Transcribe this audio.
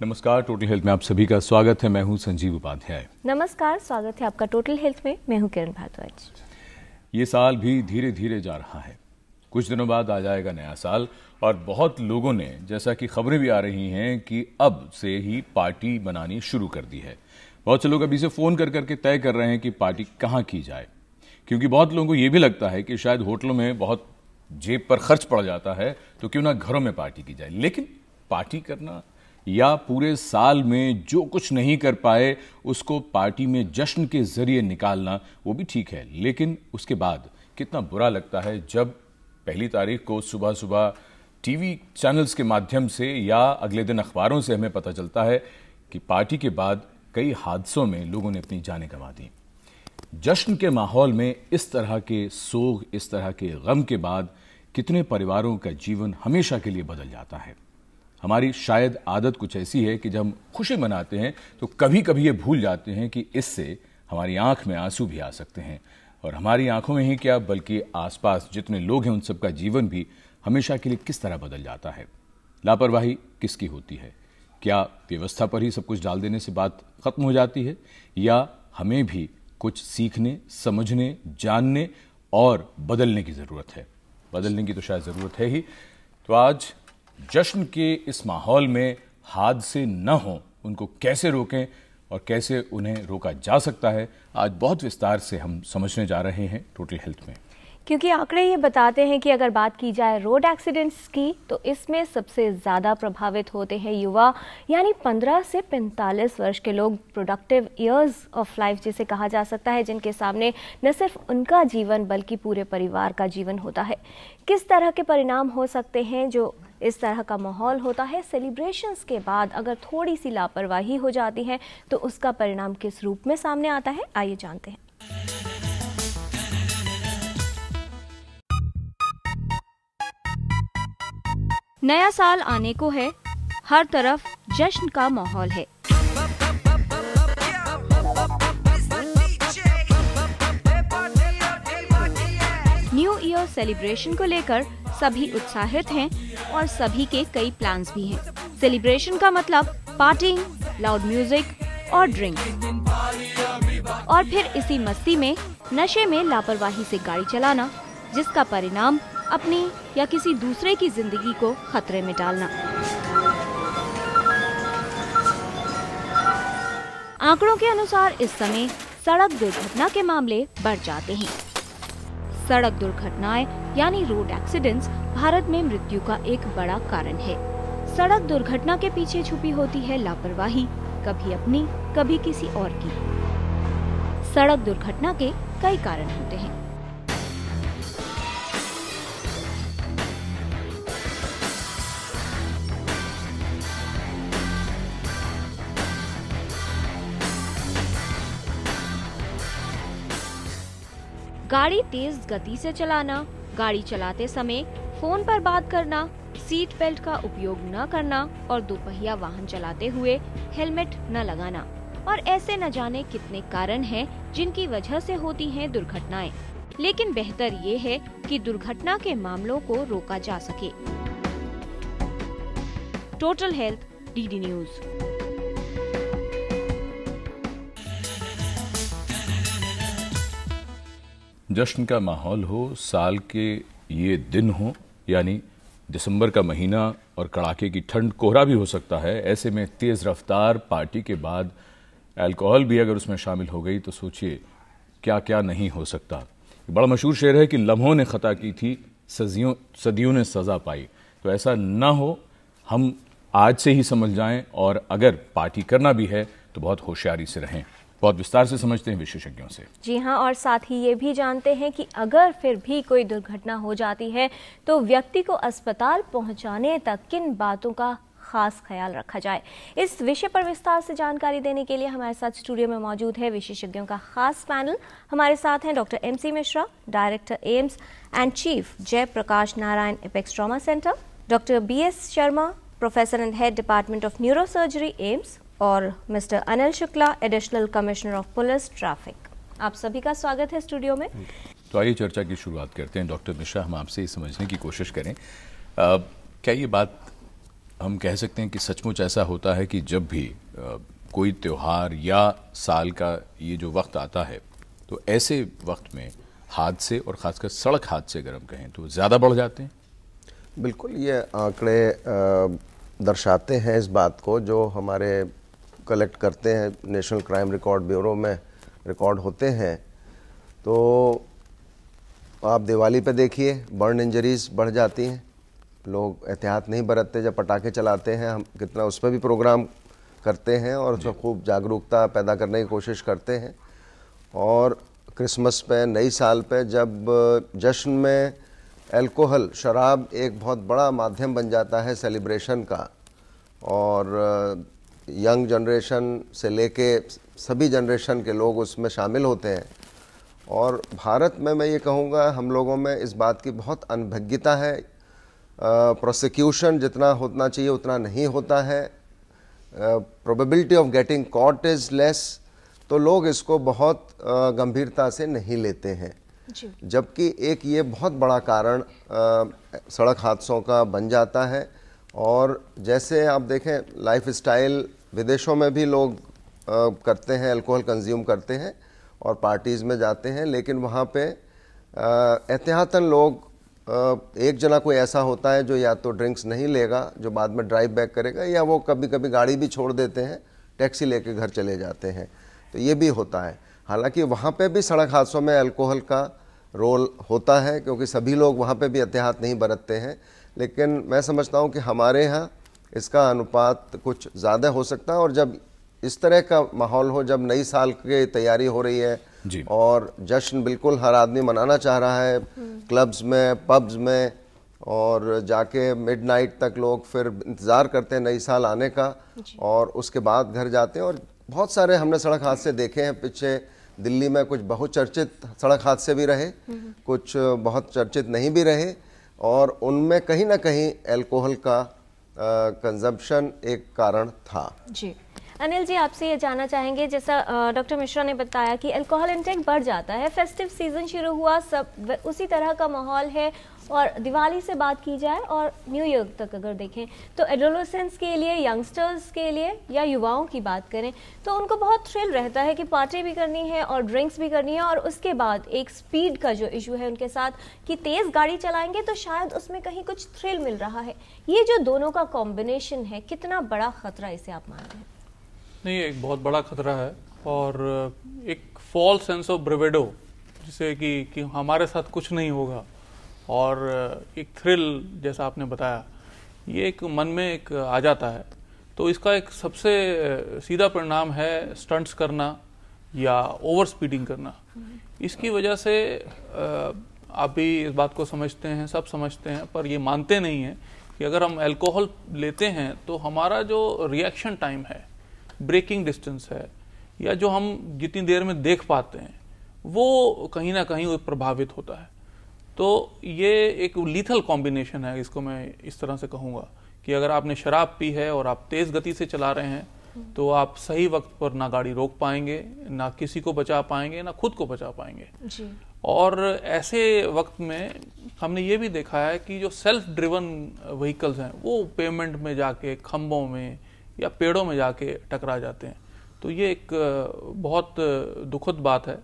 नमस्कार, total health में आप सभी का स्वागत है। मैं हूं संजीव उपाध्याय। नमस्कार, स्वागत है आपका टोटल हेल्थ में। मैं हूं किरण भारद्वाज। ये साल भी धीरे धीरे जा रहा है। कुछ दिनों बाद आ जाएगा नया साल और बहुत लोगों ने, जैसा कि खबरें भी आ रही हैं, कि अब से ही पार्टी बनानी शुरू कर दी है। बहुत से लोग अभी से फोन कर करके तय कर रहे हैं कि पार्टी कहाँ की जाए, क्योंकि बहुत लोगों को ये भी लगता है कि शायद होटलों में बहुत जेब पर खर्च पड़ जाता है, तो क्यों ना घरों में पार्टी की जाए। लेकिन पार्टी करना या पूरे साल में जो कुछ नहीं कर पाए उसको पार्टी में जश्न के जरिए निकालना, वो भी ठीक है। लेकिन उसके बाद कितना बुरा लगता है जब पहली तारीख को सुबह सुबह टीवी चैनल्स के माध्यम से या अगले दिन अखबारों से हमें पता चलता है कि पार्टी के बाद कई हादसों में लोगों ने अपनी जानें गंवा दी। जश्न के माहौल में इस तरह के सोग, इस तरह के गम के बाद कितने परिवारों का जीवन हमेशा के लिए बदल जाता है। हमारी शायद आदत कुछ ऐसी है कि जब हम खुशी मनाते हैं तो कभी कभी ये भूल जाते हैं कि इससे हमारी आंख में आंसू भी आ सकते हैं, और हमारी आंखों में ही क्या बल्कि आसपास जितने लोग हैं उन सबका जीवन भी हमेशा के लिए किस तरह बदल जाता है। लापरवाही किसकी होती है? क्या व्यवस्था पर ही सब कुछ डाल देने से बात खत्म हो जाती है, या हमें भी कुछ सीखने, समझने, जानने और बदलने की जरूरत है? बदलने की तो शायद जरूरत है ही। तो आज जश्न के इस माहौल में हादसे न हो, उनको कैसे रोकें और कैसे उन्हें रोका जा सकता है, आज बहुत विस्तार से हम समझने जा रहे हैं टोटल हेल्थ में। क्योंकि आंकड़े ये बताते हैं कि अगर बात की जाए रोड एक्सीडेंट्स की, तो इसमें सबसे ज़्यादा प्रभावित होते हैं युवा, यानी 15 से 45 वर्ष के लोग। प्रोडक्टिव ईयर्स ऑफ लाइफ जिसे कहा जा सकता है, जिनके सामने न सिर्फ उनका जीवन बल्कि पूरे परिवार का जीवन होता है। किस तरह के परिणाम हो सकते हैं जो इस तरह का माहौल होता है? सेलिब्रेशंस के बाद अगर थोड़ी सी लापरवाही हो जाती है तो उसका परिणाम किस रूप में सामने आता है, आइए जानते हैं। नया साल आने को है, हर तरफ जश्न का माहौल है। न्यू ईयर सेलिब्रेशन को लेकर सभी उत्साहित हैं और सभी के कई प्लान्स भी हैं। सेलिब्रेशन का मतलब पार्टिंग, लाउड म्यूजिक और ड्रिंक, और फिर इसी मस्ती में नशे में लापरवाही से गाड़ी चलाना, जिसका परिणाम अपनी या किसी दूसरे की जिंदगी को खतरे में डालना। आंकड़ों के अनुसार इस समय सड़क दुर्घटना के मामले बढ़ जाते हैं। सड़क दुर्घटनाएं यानी रोड एक्सीडेंट्स भारत में मृत्यु का एक बड़ा कारण है। सड़क दुर्घटना के पीछे छुपी होती है लापरवाही, कभी अपनी कभी किसी और की। सड़क दुर्घटना के कई कारण होते हैं। गाड़ी तेज गति से चलाना, गाड़ी चलाते समय फोन पर बात करना, सीट बेल्ट का उपयोग न करना और दोपहिया वाहन चलाते हुए हेलमेट न लगाना, और ऐसे न जाने कितने कारण हैं जिनकी वजह से होती हैं दुर्घटनाएं। लेकिन बेहतर ये है कि दुर्घटना के मामलों को रोका जा सके। Total health, DD news. जश्न का माहौल हो, साल के ये दिन हो, यानी दिसंबर का महीना और कड़ाके की ठंड, कोहरा भी हो सकता है। ऐसे में तेज रफ्तार पार्टी के बाद अल्कोहल भी अगर उसमें शामिल हो गई तो सोचिए क्या क्या नहीं हो सकता। बड़ा मशहूर शेर है कि लम्हों ने खता की थी, सदियों ने सजा पाई। तो ऐसा ना हो, हम आज से ही समझ जाएं, और अगर पार्टी करना भी है तो बहुत होशियारी से रहें। बहुत विस्तार से समझते हैं विशेषज्ञों से। जी हाँ, और साथ ही ये भी जानते हैं कि अगर फिर भी कोई दुर्घटना हो जाती है तो व्यक्ति को अस्पताल पहुंचाने तक किन बातों का खास ख्याल रखा जाए। इस विषय पर विस्तार से जानकारी देने के लिए हमारे साथ स्टूडियो में मौजूद है विशेषज्ञों का खास पैनल। हमारे साथ हैं doctor MC Mishra, director AIIMS and chief Jayaprakash Narayan apex trauma centre, doctor BS Sharma, professor and head department of neurosurgery AIIMS, और mister Anil Shukla, additional commissioner of police traffic. आप सभी का स्वागत है स्टूडियो में। तो आइए चर्चा की शुरुआत करते हैं। डॉक्टर मिश्रा, हम आपसे ये समझने की कोशिश करें, क्या ये बात हम कह सकते हैं कि सचमुच ऐसा होता है कि जब भी कोई त्योहार या साल का ये जो वक्त आता है तो ऐसे वक्त में हादसे और ख़ासकर सड़क हादसे अगर हम कहें तो ज़्यादा बढ़ जाते हैं? बिल्कुल, ये आंकड़े दर्शाते हैं इस बात को, जो हमारे कलेक्ट करते हैं नेशनल क्राइम रिकॉर्ड ब्यूरो में रिकॉर्ड होते हैं। तो आप दिवाली पे देखिए, बर्न इंजरीज बढ़ जाती हैं, लोग एहतियात नहीं बरतते जब पटाखे चलाते हैं। हम कितना उस पर भी प्रोग्राम करते हैं और उसमें खूब जागरूकता पैदा करने की कोशिश करते हैं। और क्रिसमस पे, नई साल पे, जब जश्न में अल्कोहल, शराब एक बहुत बड़ा माध्यम बन जाता है सेलिब्रेशन का, और यंग जनरेशन से लेके सभी जनरेशन के लोग उसमें शामिल होते हैं। और भारत में मैं ये कहूँगा, हम लोगों में इस बात की बहुत अनभिज्ञता है। प्रोसिक्यूशन जितना होना चाहिए उतना नहीं होता है। Probability of getting caught is less, तो लोग इसको बहुत गंभीरता से नहीं लेते हैं। जबकि एक ये बहुत बड़ा कारण सड़क हादसों का बन जाता है। और जैसे आप देखें, लाइफ स्टाइल विदेशों में भी लोग करते हैं, अल्कोहल कंज्यूम करते हैं और पार्टीज़ में जाते हैं, लेकिन वहाँ पे एहतियातन लोग, एक जना कोई ऐसा होता है जो या तो ड्रिंक्स नहीं लेगा, जो बाद में ड्राइव बैक करेगा, या वो कभी कभी गाड़ी भी छोड़ देते हैं, टैक्सी लेके घर चले जाते हैं। तो ये भी होता है। हालांकि वहाँ पे भी सड़क हादसों में अल्कोहल का रोल होता है, क्योंकि सभी लोग वहाँ पे भी एहतियात नहीं बरतते हैं। लेकिन मैं समझता हूँ कि हमारे यहाँ इसका अनुपात कुछ ज़्यादा हो सकता है। और जब इस तरह का माहौल हो, जब नई साल की तैयारी हो रही है और जश्न बिल्कुल हर आदमी मनाना चाह रहा है, क्लब्स में, पब्स में, और जाके मिडनाइट तक लोग फिर इंतज़ार करते हैं नई साल आने का, और उसके बाद घर जाते हैं। और बहुत सारे हमने सड़क हादसे देखे हैं पीछे। दिल्ली में कुछ बहुत चर्चित सड़क हादसे भी रहे, कुछ बहुत चर्चित नहीं भी रहे, और उनमें कहीं ना कहीं अल्कोहल का कंजम्पशन एक कारण था। जी अनिल जी, आपसे ये जानना चाहेंगे, जैसा डॉक्टर मिश्रा ने बताया कि अल्कोहल इंटेक बढ़ जाता है, फेस्टिव सीजन शुरू हुआ, सब उसी तरह का माहौल है, और दिवाली से बात की जाए और न्यू ईयर तक अगर देखें तो एडोलेसेंट्स के लिए, यंगस्टर्स के लिए या युवाओं की बात करें तो उनको बहुत थ्रिल रहता है कि पार्टी भी करनी है और ड्रिंक्स भी करनी है, और उसके बाद एक स्पीड का जो इशू है उनके साथ कि तेज़ गाड़ी चलाएंगे तो शायद उसमें कहीं कुछ थ्रिल मिल रहा है। ये जो दोनों का कॉम्बिनेशन है, कितना बड़ा खतरा इसे आप मानते हैं? नहीं, एक बहुत बड़ा खतरा है, और एक फॉल्स सेंस ऑफ ब्रेवेडो, जिसे कि हमारे साथ कुछ नहीं होगा, और एक थ्रिल जैसा आपने बताया, ये एक मन में एक आ जाता है। तो इसका एक सबसे सीधा परिणाम है स्टंट्स करना या ओवर स्पीडिंग करना। इसकी वजह से आप भी इस बात को समझते हैं, सब समझते हैं, पर ये मानते नहीं हैं कि अगर हम अल्कोहल लेते हैं तो हमारा जो रिएक्शन टाइम है, ब्रेकिंग डिस्टेंस है, या जो हम जितनी देर में देख पाते हैं, वो कहीं ना कहीं प्रभावित होता है। तो ये एक लीथल कॉम्बिनेशन है, इसको मैं इस तरह से कहूँगा कि अगर आपने शराब पी है और आप तेज़ गति से चला रहे हैं तो आप सही वक्त पर ना गाड़ी रोक पाएंगे, ना किसी को बचा पाएंगे, ना खुद को बचा पाएंगे जी। और ऐसे वक्त में हमने ये भी देखा है कि जो सेल्फ ड्रिवन व्हीकल्स हैं वो पेमेंट में जाके, खंभों में या पेड़ों में जाके टकरा जाते हैं। तो ये एक बहुत दुखद बात है।